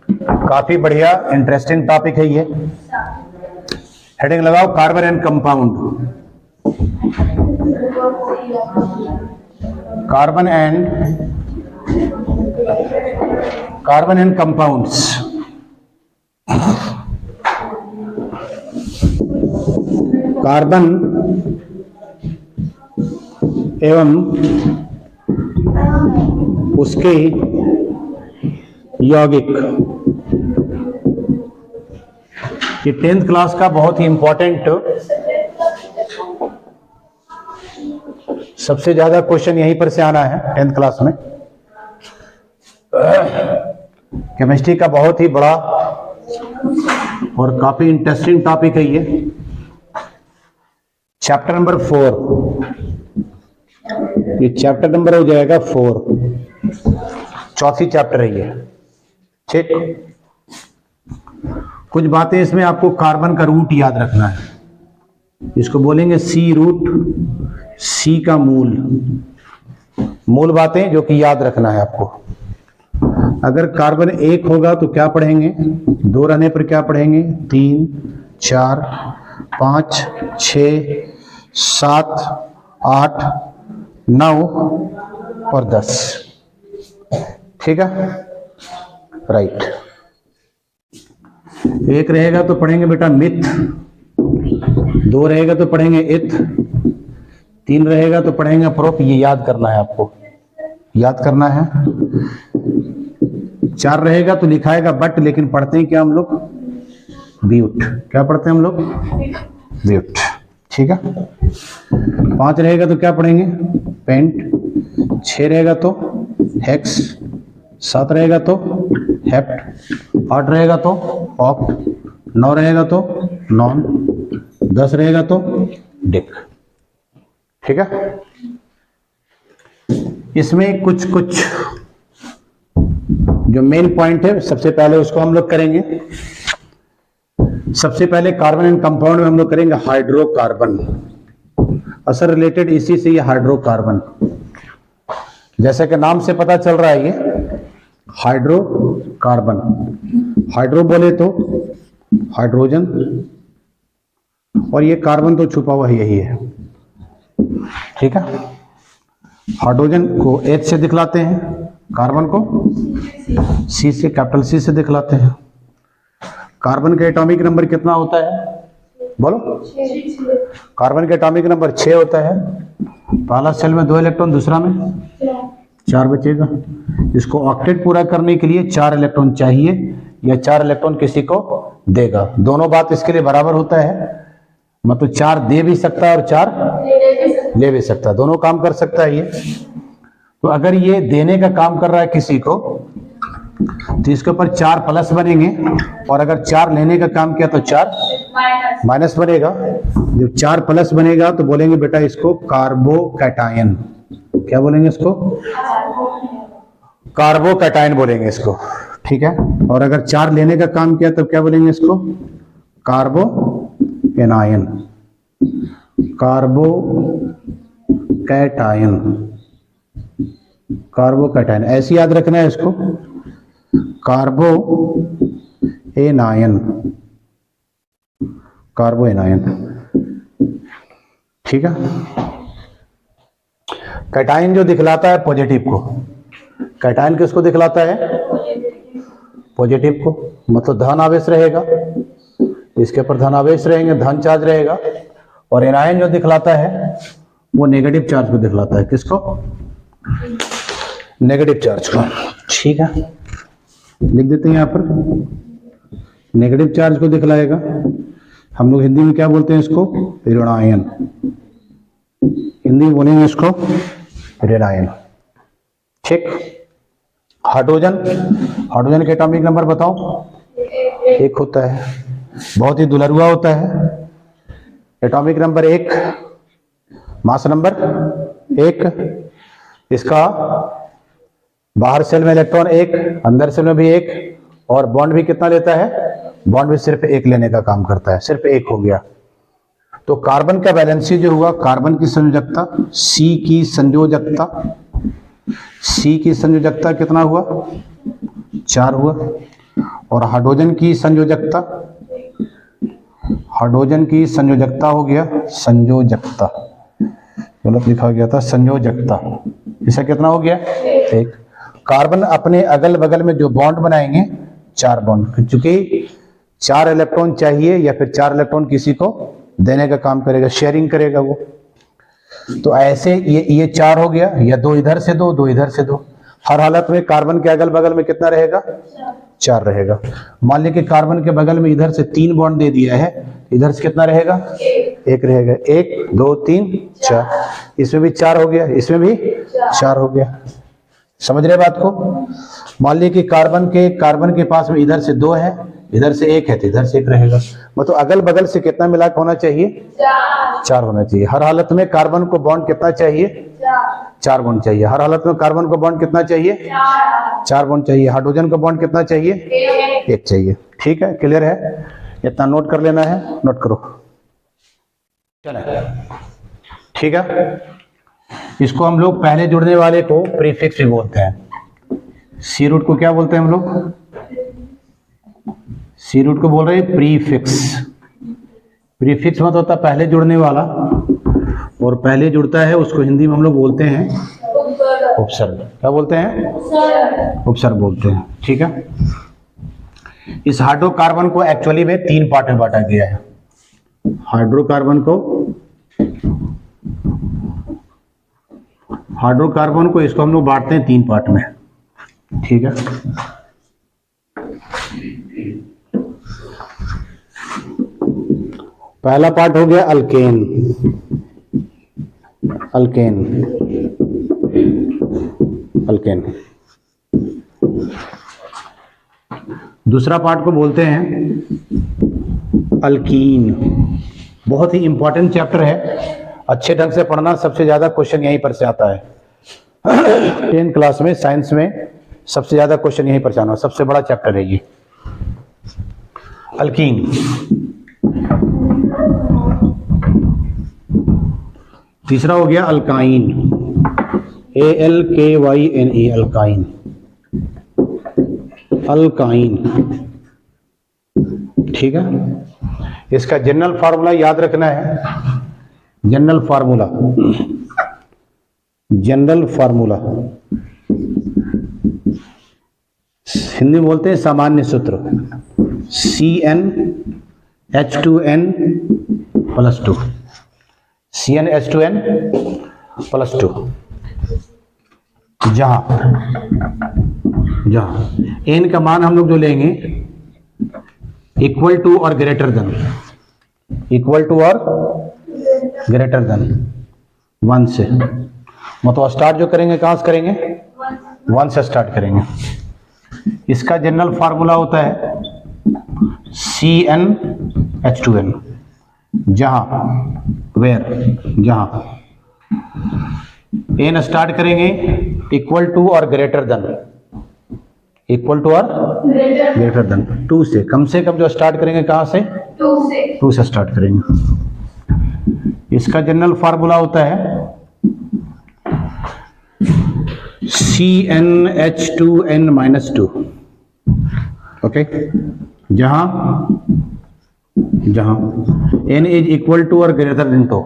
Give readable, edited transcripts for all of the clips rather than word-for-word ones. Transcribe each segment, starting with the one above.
काफी बढ़िया interesting topic है ये। हेडिंग लगाओ carbon and compound. Carbon and compounds. Carbon एवं उसके यौगिक, ये 10th क्लास का बहुत ही इंपॉर्टेंट, सबसे ज्यादा क्वेश्चन यहीं पर से आना है 10th क्लास में। केमिस्ट्री का बहुत ही बड़ा और काफी इंटरेस्टिंग टॉपिक है ये। चैप्टर नंबर 4, ये चैप्टर नंबर हो जाएगा 4, चौथी चैप्टर है ये। ठीक, कुछ बातें इसमें आपको कार्बन का रूट याद रखना है, इसको बोलेंगे सी रूट, सी का मूल बातें जो कि याद रखना है आपको। अगर कार्बन 1 होगा तो क्या पढ़ेंगे, 2 रहने पर क्या पढ़ेंगे, 3, 4, 5, 6, 7, 8, 9 और 10। ठीक है, राइट। 1 रहेगा तो पढ़ेंगे बेटा मिथ, 2 रहेगा तो पढ़ेंगे इथ, 3 रहेगा तो पढ़ेंगे प्रोप। ये याद करना है आपको, याद करना है। 4 रहेगा तो लिखाएगा बट, लेकिन पढ़ते हैं क्या हम लोग, ब्यूट। क्या पढ़ते हैं हम लोग, ब्यूट। ठीक है। 5 रहेगा तो क्या पढ़ेंगे, पेंट। 6 रहेगा तो हेक्स। 7 रहेगा तो हेप्ट। 8 रहेगा तो ऑक्ट। 9 रहेगा तो नॉन। 10 रहेगा तो डिक। ठीक है। इसमें कुछ जो मेन पॉइंट है, सबसे पहले उसको हम लोग करेंगे। सबसे पहले कार्बन एंड कंपाउंड में हम लोग करेंगे हाइड्रोकार्बन। असर रिलेटेड इसी से ये हाइड्रोकार्बन, जैसे कि नाम से पता चल रहा है ये हाइड्रोकार्बन। हाइड्रो बोले तो हाइड्रोजन, और ये कार्बन तो छुपा हुआ यही है। ठीक है। हाइड्रोजन को H से दिखलाते हैं, कार्बन को C से, कैपिटल C से दिखलाते हैं। कार्बन का एटॉमिक नंबर कितना होता है, बोलो। कार्बन का एटॉमिक नंबर 6 होता है। पहला सेल में 2 इलेक्ट्रॉन, दूसरा में 4 बचेगा। इसको ऑक्टेट पूरा करने के लिए 4 इलेक्ट्रॉन चाहिए, या 4 इलेक्ट्रॉन किसी को देगा। दोनों बात इसके लिए बराबर होता है, मतलब 4 दे भी सकता है और 4 ले भी सकता है, दोनों काम कर सकता है ये। तो अगर ये देने का काम कर रहा है किसी को, तो इसके ऊपर 4 प्लस बनेंगे, और अगर 4 लेने का काम किया तो 4 माइनस बनेगा। जब 4 प्लस बनेगा तो बोलेंगे बेटा इसको कार्बोकैटायन। क्या बोलेंगे इसको, कार्बोकैटायन बोलेंगे इसको। ठीक है। और अगर 4 लेने का काम किया तब क्या बोलेंगे इसको, कार्बोएनायन। कार्बोकैटायन, कार्बोकैटायन ऐसे याद रखना है इसको, कार्बोएनायन, कार्बोएनायन। ठीक है। कैटायन जो दिखलाता है पॉजिटिव को, कैटायन किसको दिखलाता है, पॉजिटिव को, मतलब धन आवेश रहेगा, इसके ऊपर धन आवेश रहेंगे, धन चार्ज रहेगा। और एनायन जो दिखलाता है वो नेगेटिव चार्ज को दिखलाता है, किसको, नेगेटिव चार्ज को। ठीक है, लिख देते हैं यहाँ पर, नेगेटिव चार्ज को दिखलाएगा। हम लोग हिंदी में क्या बोलते हैं इसको, ऋणायन। हिंदी में बोलेंगे इसको ऋणायन। ठीक। हाइड्रोजन, हाइड्रोजन के एटॉमिक नंबर बताओ, 1 होता है, बहुत ही दुलरुआ होता है। Atomic number 1, mass number 1। इसका बाहर सेल में इलेक्ट्रॉन 1, अंदर सेल में भी 1, और बॉन्ड भी कितना लेता है, बॉन्ड भी सिर्फ 1 लेने का काम करता है, सिर्फ 1 हो गया। तो कार्बन का वैलेंसी जो हुआ, कार्बन की संयोजकता, C की संयोजकता, C की संयोजकता कितना हुआ, 4 हुआ। और हाइड्रोजन की संयोजकता, हाइड्रोजन की संयोजकता हो गया संयोजकता, गलत लिखा गया था संयोजकता, इसका कितना हो गया 1। कार्बन अपने अगल बगल में जो बॉन्ड बनाएंगे 4 बॉन्ड, चूंकि 4 इलेक्ट्रॉन चाहिए या फिर 4 इलेक्ट्रॉन किसी को देने का काम करेगा, शेयरिंग करेगा वो, तो ऐसे ये 4 हो गया, या 2 इधर से 2 इधर से 2। हर हालत में कार्बन के अगल बगल में कितना रहेगा 4 रहेगा। मान लीजिए कि कार्बन के बगल में इधर से 3 बॉन्ड दे दिया है, इधर से कितना रहेगा 1 रहेगा, 1 2 3 4, इसमें भी 4 हो गया, इसमें भी 4 हो गया। समझ रहे बात को? मान लीजिए कि कार्बन के पास में इधर से 2 है, इधर से 1 है, तो इधर से 1 रहेगा, मतलब अगल बगल से कितना मिलाकर होना चाहिए 4 होना चाहिए। हर हालत में कार्बन को बॉन्ड कितना चाहिए 4 बॉन्ड चाहिए। हर हालत में कार्बन को बॉन्ड कितना चाहिए 4 बॉन्ड चाहिए। हाइड्रोजन को बॉन्ड कितना चाहिए 1 चाहिए। ठीक है, क्लियर है? इतना नोट कर लेना है, नोट करो। चले, ठीक है। इसको हम लोग पहले जुड़ने वाले को प्रीफिक्स भी बोलते हैं। सी रूट को क्या बोलते हैं हम लोग? सी रूट को बोल रहे हैं प्रीफिक्स। प्रीफिक्स मतलब होता है पहले जुड़ने वाला, और पहले जुड़ता है उसको हिंदी में हम लोग बोलते हैं उपसर्ग। क्या बोलते हैं? उपसर्ग बोलते हैं। ठीक है। इस हाइड्रोकार्बन को एक्चुअली में 3 पार्ट में बांटा गया है। हाइड्रोकार्बन को इसको हम लोग बांटते हैं 3 पार्ट में। ठीक है। पहला पार्ट हो गया अल्केन। दूसरा पार्ट को बोलते हैं अल्कीन। बहुत ही इंपॉर्टेंट चैप्टर है, अच्छे ढंग से पढ़ना। सबसे ज्यादा क्वेश्चन यहीं पर से आता है। 10th क्लास में साइंस में सबसे ज्यादा क्वेश्चन यहीं पर से आना, सबसे बड़ा चैप्टर है ये अल्कीन। तीसरा हो गया अल्काइन, ALKYNE, अल्काइन। ठीक है। इसका जनरल फार्मूला याद रखना है। जनरल फार्मूला हिंदी में बोलते हैं सामान्य सूत्र, CnH2n+2, CnH2n+2। जहां n का मान हम लोग जो लेंगे इक्वल टू और ग्रेटर देन 1 से, मतलब स्टार्ट जो करेंगे कहां से करेंगे 1 से स्टार्ट करेंगे। इसका जनरल फार्मूला होता है CnH2n, जहां n स्टार्ट करेंगे इक्वल टू और ग्रेटर देन 2 से कम जो स्टार्ट करेंगे कहां से 2 से स्टार्ट करेंगे। इसका जनरल फार्मूला होता है CnH2n-2। ओके, जहां n इज इक्वल टू और ग्रेटर देन 2,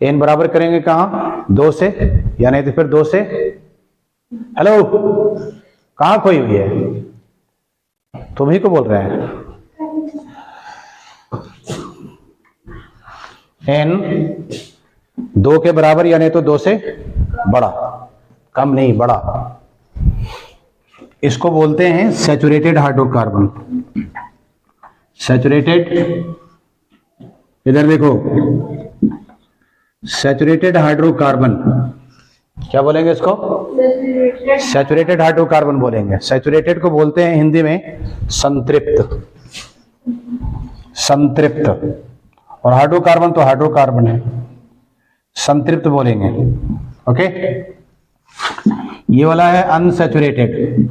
n बराबर करेंगे कहां 2 से, या नहीं तो फिर 2 से, हेलो कहां खोई हुई है, तुम ही को बोल रहे हैं। n 2 के बराबर या नहीं तो 2 से बड़ा, कम नहीं बड़ा। इसको बोलते हैं सैचुरेटेड हाइड्रोकार्बन। सैचुरेटेड, इधर देखो, सैचुरेटेड हाइड्रोकार्बन क्या बोलेंगे इसको? सैचुरेटेड हाइड्रोकार्बन बोलेंगे। सैचुरेटेड को बोलते हैं हिंदी में संतृप्त, और हाइड्रोकार्बन तो हाइड्रोकार्बन है, संतृप्त बोलेंगे। ओके, ये वाला है अनसैचुरेटेड,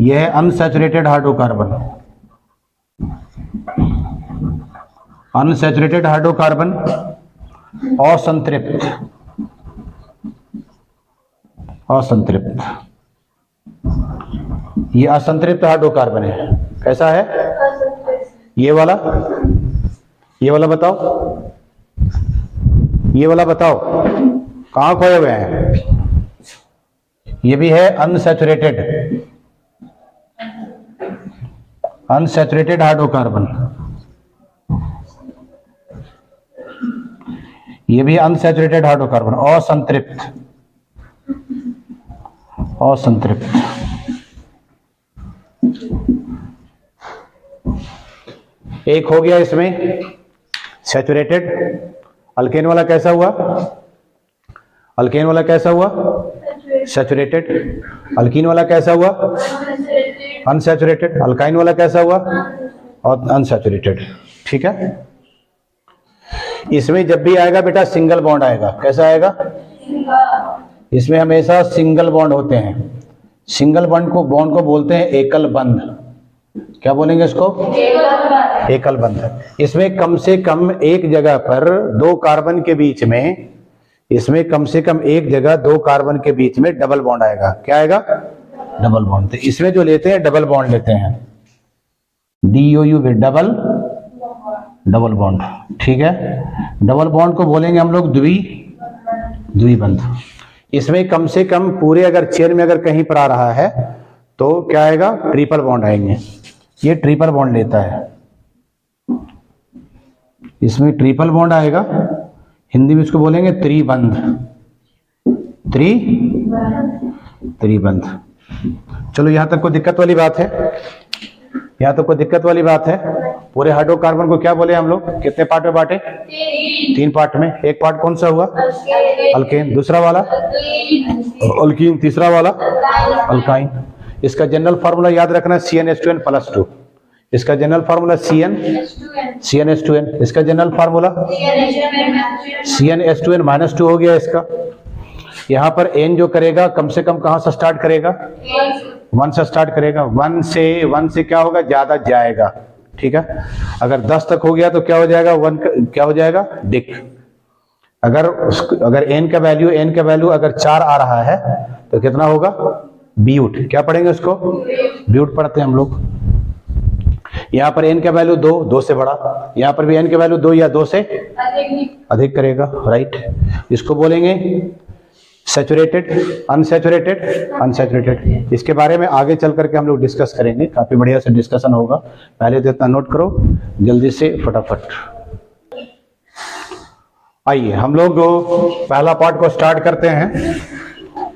यह है अनसैचुरेटेड हाइड्रोकार्बन। अनसैचुरेटेड हाइड्रोकार्बन असंतृप्त। ये असंतृप्त हाइड्रोकार्बन है। कैसा है? ये वाला बताओ, ये वाला बताओ कहाँ खोए हुए हैं? ये भी है अनसैचुरेटेड हाइड्रोकार्बन। ये भी अनसैचुरेटेड हाइड्रोकार्बन, असंतृप्त। एक हो गया इसमें सैचुरेटेड। अल्केन वाला कैसा हुआ? सैचुरेटेड। अल्कीन वाला कैसा हुआ? अनसैचुरेटेड। अल्काइन वाला कैसा हुआ? और अनसैचुरेटेड। ठीक है। इसमें जब भी आएगा बेटा सिंगल बॉन्ड आएगा। कैसा आएगा? इसमें हमेशा सिंगल बॉन्ड होते हैं। सिंगल बॉन्ड को बोलते हैं एकल बंध। क्या बोलेंगे इसको? एकल बंध। इसमें कम से कम एक जगह पर दो कार्बन के बीच में, डबल बॉन्ड आएगा। क्या आएगा? Double bond. तो इसमें जो लेते हैं डबल बॉन्ड लेते हैं, DOU में डबल बॉन्ड। ठीक है। डबल बॉन्ड को बोलेंगे हम लोग द्विबंध। इसमें कम से कम पूरे अगर चेन में अगर कहीं पर आ रहा है तो क्या आएगा? ट्रिपल बॉन्ड आएंगे। ये ट्रिपल बॉन्ड लेता है, इसमें ट्रिपल बॉन्ड आएगा। हिंदी में इसको बोलेंगे त्रिबंध। त्रिबंध। चलो यहां तक कोई दिक्कत वाली बात है? पूरे हाइड्रोकार्बन को क्या बोले हम लोग? कितने पार्ट में बांटे? 3 पार्ट में। एक पार्ट कौन सा हुआ? अल्केन। दूसरा वाला अल्कीन। तीसरा वाला अल्काइन। इसका जनरल फार्मूला याद रखना, CnH2n+2। इसका जनरल फार्मूला CnH2n। इसका जनरल फार्मूला CnH2n-2 हो गया इसका। यहां पर n जो करेगा कम से कम कहां से स्टार्ट करेगा? 1 से स्टार्ट करेगा। 1 से क्या होगा? ज्यादा जाएगा। ठीक है। अगर 10 तक हो गया तो क्या हो जाएगा? 1 क्या हो जाएगा? डिक। अगर n का वैल्यू अगर 4 आ रहा है तो कितना होगा? ब्यूट। क्या पढ़ेंगे उसको? ब्यूट पढ़ते हैं हम लोग। यहाँ पर n का वैल्यू 2 से बड़ा, यहाँ पर भी n का वैल्यू 2 या 2 से अधिक करेगा। राइट। इसको बोलेंगे सैचुरेटेड, अनसैचुरेटेड। इसके बारे में आगे चल करके हम लोग डिस्कस करेंगे, काफी बढ़िया से डिस्कशन होगा। पहले तो इतना नोट करो जल्दी से फटाफट। आइए हम लोग पहला पार्ट को स्टार्ट करते हैं।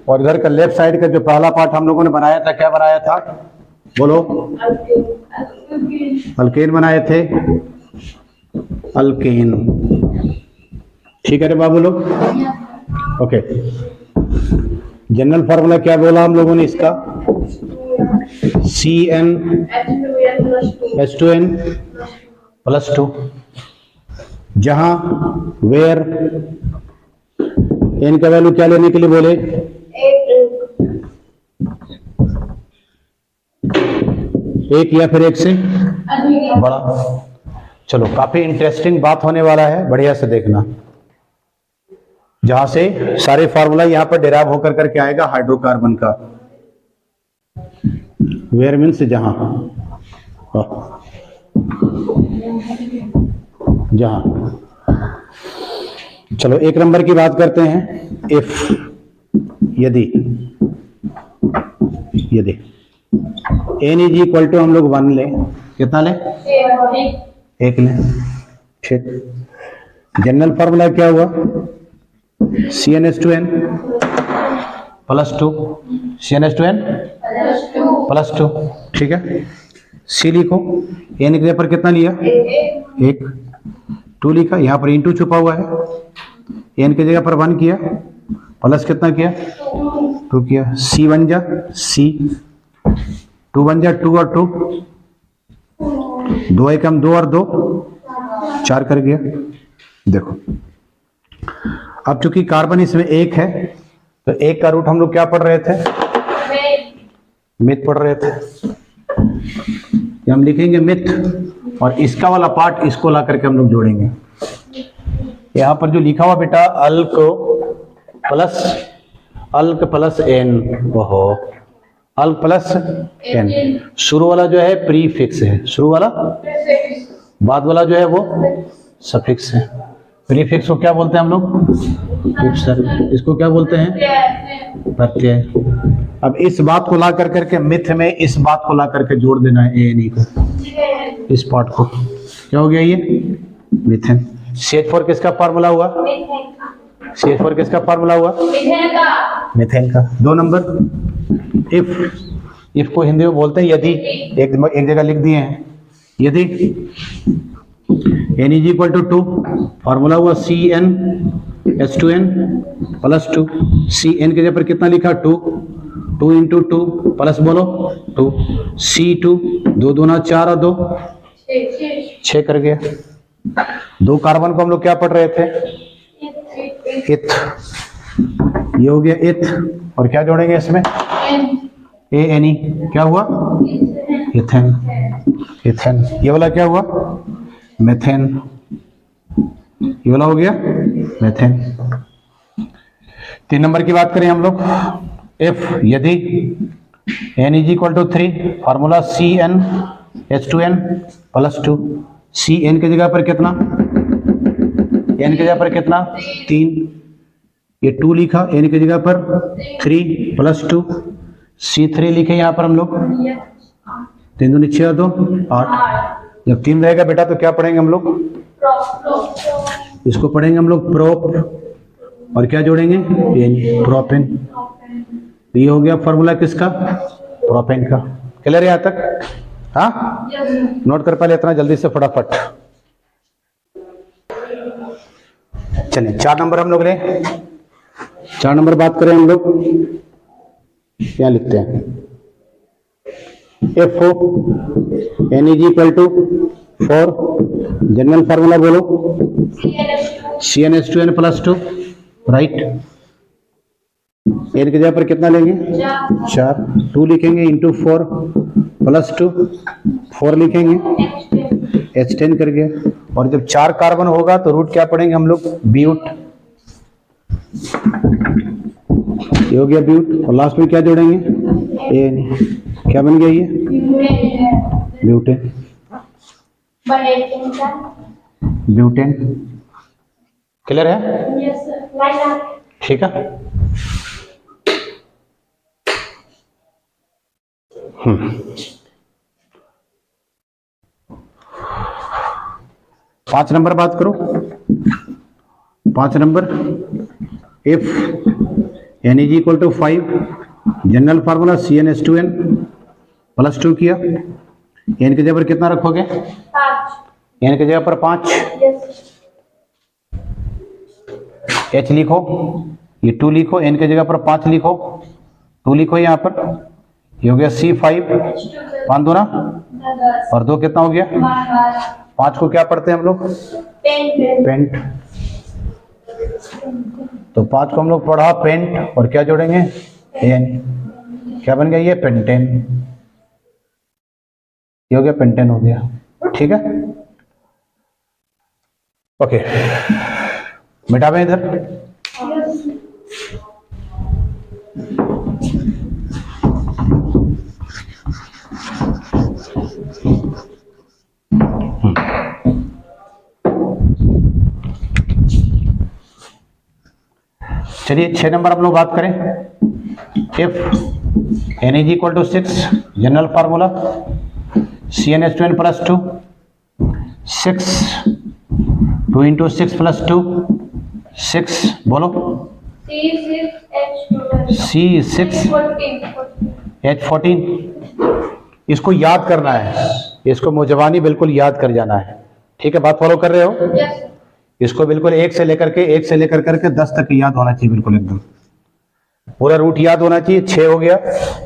और इधर का लेफ्ट साइड का जो पहला पार्ट हम लोगों ने बनाया था, क्या बनाया था? बोलो। अल्केन बनाए थे। अल्केन। ठीक है रे बाबू लोग। ओके। जनरल फार्मूला क्या बोला हम लोगों ने इसका? CnH2n+2। जहां वेयर n का वैल्यू क्या लेने के लिए बोले? 1 या फिर 1 से बड़ा। चलो काफी इंटरेस्टिंग बात होने वाला है, बढ़िया से देखना। जहां से सारे फार्मूला यहां पर डेराइव होकर करके आएगा हाइड्रोकार्बन का। वेयर मीन्स जहां चलो 1 नंबर की बात करते हैं। इफ यदि n इज इक्वल टू हम लोग 1 ले, कितना ले? 1 ले। ठीक। जनरल फार्मूला क्या हुआ? CnH2n+2। CnH2n+2। ठीक है। C लिखो। n की जगह पर कितना लिया? 1। 2 लिखा, यहाँ पर इंटू छुपा हुआ है। n की जगह पर 1 किया, प्लस कितना किया? 2 किया। C बन जा C, 2 बन जा 2 और 2, 2 एकम 2 और 2 4 कर गया। देखो अब चूंकि कार्बन इसमें 1 है तो 1 का रूट हम लोग क्या पढ़ रहे थे? मिथ पढ़ रहे थे। हम लिखेंगे मिथ और इसका वाला पार्ट इसको ला करके हम लोग जोड़ेंगे। यहां पर जो लिखा हुआ बेटा अल्क प्लस n, ओहो अल प्लस एन। शुरू वाला जो है प्रीफिक्स है, शुरू वाला, बाद वाला जो है वो सफिक्स है। प्रीफिक्स को क्या बोलते हैं हम लोग? उपसर्ग। इसको क्या बोलते हैं? प्रत्यय। अब इस बात को ला कर करके मिथ में इस बात को ला करके जोड़ देना है ए एन ई को, इस पार्ट को। क्या हो गया ये? मिथेन। CH4 किसका फार्मूला हुआ? CH4 किसका फार्मूला हुआ? मिथेन का। 2 नंबर इफ को हिंदी में बोलते हैं यदि। एक जगह लिख दिए हैं यदि n is equal to 2, formula हुआ CnH2n प्लस 2। Cn के जगह पर कितना लिखा? 2 इंटू 2 प्लस बोलो 2, C2 2 दूना 4 और 2 6 कर गया। 2 कार्बन को हम लोग क्या पढ़ रहे थे? इथ। ये हो गया इथ, और क्या जोड़ेंगे इसमें? ANE। क्या हुआ? इथेन। इथेन। ये वाला क्या हुआ? मेथेन। ये वाला हो गया मेथेन। 3 नंबर की बात करें हम लोग, इफ यदि n is equal to 3, formula CnH2n plus 2। Cn की जगह पर कितना? n की जगह पर कितना? 3। ये 2 लिखा, n की जगह पर 3 प्लस 2। C3 लिखे यहाँ पर हम लोग 3 दूनी 6 और 2 8। जब 3 रहेगा बेटा तो क्या पढ़ेंगे हम लोग? इसको पढ़ेंगे हम लोग प्रोप, और क्या जोड़ेंगे? प्रोपेन। ये हो गया फॉर्मूला किसका? प्रोपेन का। क्लियर है यहाँ तक? हाँ, नोट कर पहले इतना जल्दी से फटाफट। चलिए 4 नंबर हम लोग ले। 4 नंबर बात करें हम लोग, क्या लिखते हैं? FO n is equal to 4, general formula बोलो CnH2n प्लस 2, राइट। n की जगह पर कितना लेंगे? 4। 2 लिखेंगे इंटू 4 प्लस 2, 4 लिखेंगे, H10 कर गया। और जब 4 कार्बन होगा तो रूट क्या पढ़ेंगे हम लोग? ब्यूट। ये हो गया ब्यूट, और लास्ट में क्या जोड़ेंगे? AN। क्या बन गया ये? ब्यूटेन। ब्यूटेन। क्लियर है? ठीक है। 5 नंबर बात करो। 5 number, if n is equal to 5, general formula CnH2n plus 2 किया, n की जगह पर कितना रखोगे? 5। n की जगह पर 5, H लिखो, ये 2 लिखो, n की जगह पर 5 लिखो, 2 लिखो यहाँ पर। ये हो गया C5, 5 दूना और 2 कितना हो गया? 5 को क्या पढ़ते हैं हम लोग? पेंट। तो 5 को हम लोग पढ़ा पेंट, और क्या जोड़ेंगे? एन। क्या बन गया ये? पेंटेन। ये हो गया पेंटेन, हो गया। ठीक है, ओके। मिटावे इधर। चलिए 6 नंबर हम लोग बात करें। If n is equal to 6, general formula CnH2n plus 2, 6 2 into 6 plus 2 6, बोलो C6H14। इसको याद करना है, इसको मुजवानी बिल्कुल याद कर जाना है। ठीक है, बात फॉलो कर रहे हो? इसको बिल्कुल 1 से लेकर के 10 तक याद होना चाहिए, बिल्कुल एकदम पूरा रूट याद होना चाहिए। 6 हो गया,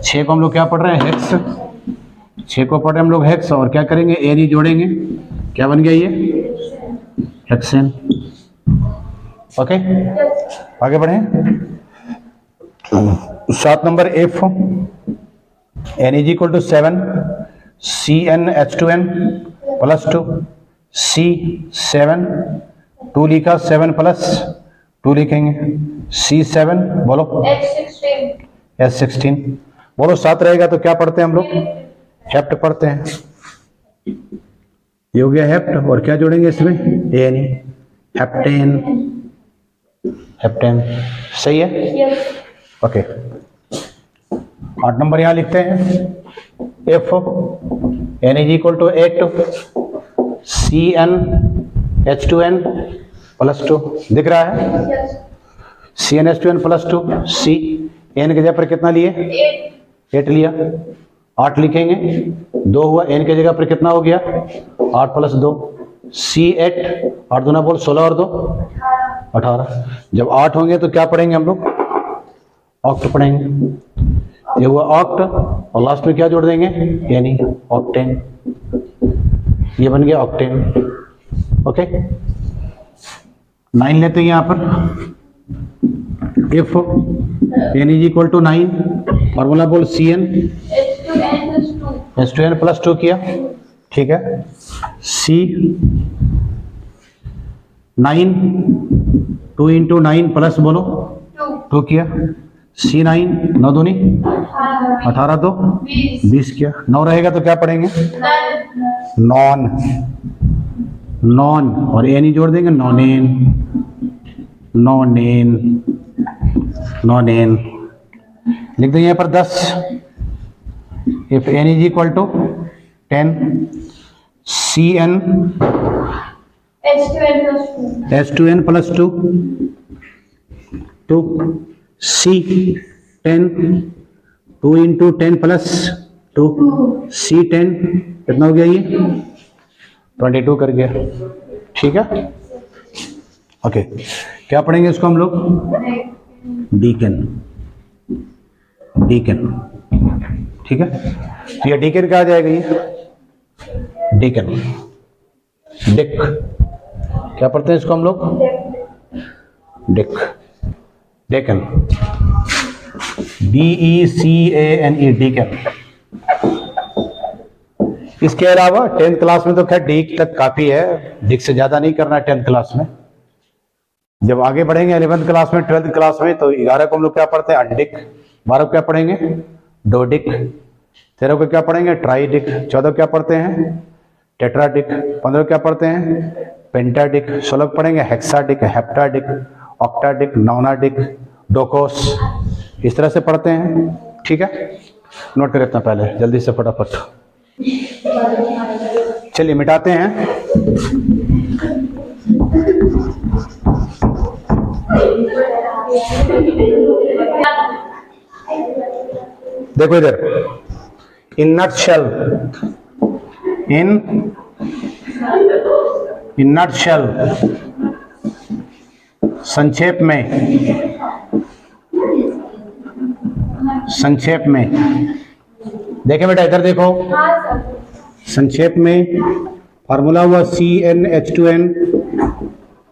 6 को हम लोग क्या पढ़ रहे हैं? हेक्स। 6 को पढ़ रहे हैं हम लोग हेक्स, और क्या करेंगे? एनी जोड़ेंगे। क्या बन गया ये? हेक्सेन। ओके, आगे बढ़े। 7 number, if n is equal to 7, CnH2n plus 2, C7, 2 लिखा, 7 प्लस 2 लिखेंगे, C7, बोलो H16। बोलो 7 रहेगा तो क्या पढ़ते हैं हम लोग? हेप्ट पढ़ते हैं। ये हो गया हेप्ट, और क्या जोड़ेंगे इसमें? N, heptane. हेप्टेन सही है। ओके 8 नंबर यहां लिखते हैं। If n is equal to 8 CnH2n + 2 दिख रहा है? CnH2n + 2 सी एन के जगह पर कितना लिए? 8 लिया। 8 लिखेंगे, 2 हुआ। एन के जगह पर कितना हो गया? 8 + 2 C8। 8 दूना बोल 16 और 2 18। जब 8 होंगे तो क्या पढ़ेंगे हम लोग? ऑक्ट पढ़ेंगे। ये हुआ ऑक्ट, और लास्ट में क्या जोड़ देंगे? यानी ऑक्टेन। ये बन गया ऑक्टेन। ओके 9 लेते हैं यहां पर। If n is equal to 9, formula बोल H2n + 2 किया, ठीक है। C 9 2 × 9 प्लस बोलो 2 किया। C9 9 दूनी 18 2 20 किया। 9 रहेगा तो क्या पढ़ेंगे? नॉन। नॉन और एन ही जोड़ देंगे, नॉनेन। नॉनेन नॉनेन लिख देंगे यहाँ पर 10। If n is equal to 10 Cn H2n + 2 2 C10 2 × 10 + 2 C10 कितना हो गया? ये 22 कर गया, ठीक है। ओके क्या पढ़ेंगे इसको हम लोग? डीकन। डीकन, ठीक है। तो ये डीकन क्या आ जाएगा? ये डीकन। डिक क्या पढ़ते हैं इसको हम लोग? डिक। Decane DECANE decane. इसके अलावा 10th क्लास में तो खैर डिक तक काफी है, डिक से ज्यादा नहीं करना है 10th क्लास में। जब आगे बढ़ेंगे 11th क्लास में 12th क्लास में तो 11 को हम लोग क्या पढ़ते हैं? अनडिक। 12 को क्या पढ़ेंगे? डोडिक। 13 को क्या पढ़ेंगे? ट्राइडिक। 14 को क्या पढ़ते हैं? टेट्राडिक। 15 को क्या पढ़ते हैं? पेंटाडिक। 16 को पढ़ेंगे हेक्साडिक, हेप्टाडिक, ऑक्टाडिक, नोनाडिक, डोकोस। इस तरह से पढ़ते हैं, ठीक है। नोट कर इतना पहले जल्दी से फटाफट। चलिए मिटाते हैं। देखो इधर, इन नटशेल, इन नटशेल, संक्षेप में, संक्षेप में। देखें बेटा इधर देखो, संक्षेप में फार्मूला हुआ CnH2n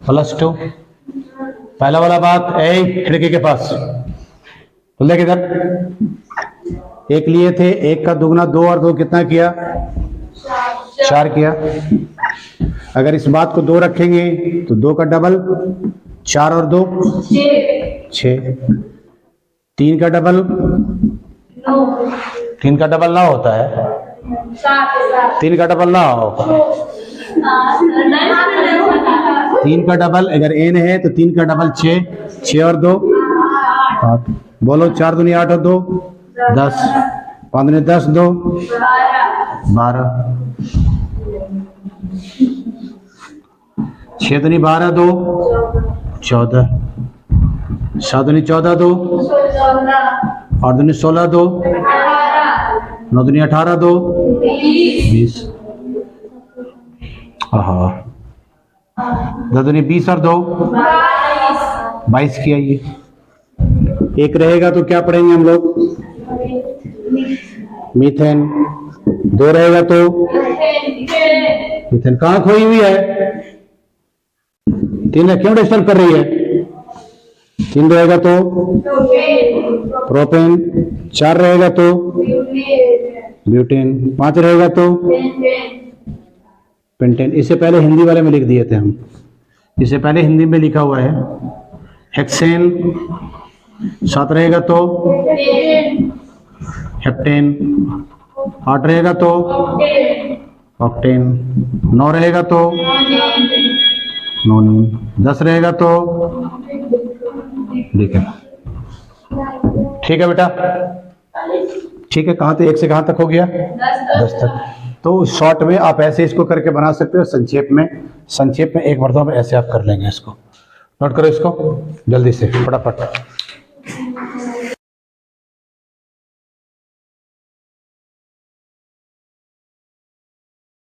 + 2। पहला वाला बात ए खिड़की के पास, तो देख इधर 1 लिए थे, 1 का दुगना 2 और 2 कितना किया? 4 किया। अगर इस बात को 2 रखेंगे तो 2 का डबल 4 और 2 6। 3 का डबल 3 का डबल 9 होता है। 3 का डबल 9 हो। 3 का डबल अगर n है तो 3 का डबल 6। 6 और 2 8। बोलो 4 दूनी 8 और 2 10। 5 दूनी 10 2 12। 6 दूनी 12 2 14। 7 दूनी 14 2 8 दूनी 16 2 9 दूनी 18 2 20। हाँ 10 दूनी 20 और 2 22 किया। ये 1 रहेगा तो क्या पढ़ेंगे हम लोग? मीथेन। 2 रहेगा तो मीथेन। कहाँ खोई हुई है? 3 क्यों डिस्टर्ब कर रही है? 3 रहेगा तो प्रोपेन। 4 रहेगा तो ब्यूटेन। 5 रहेगा तो पेंटेन। इससे पहले हिंदी वाले में लिख दिए थे हम, इससे पहले हिंदी में लिखा हुआ है हेक्सेन। 7 रहेगा तो हेप्टेन, 8 रहेगा तो ऑक्टेन, 9 रहेगा तो नोनिन, 10 रहेगा तो डिकेन। ठीक है बेटा, ठीक है। कहाँ तक, 1 से कहाँ तक हो गया? 10 तक। तो शॉर्ट में आप ऐसे इसको करके बना सकते हो, संक्षेप में एक मरतबा में ऐसे आप कर लेंगे इसको। नोट करो इसको जल्दी से फटाफट।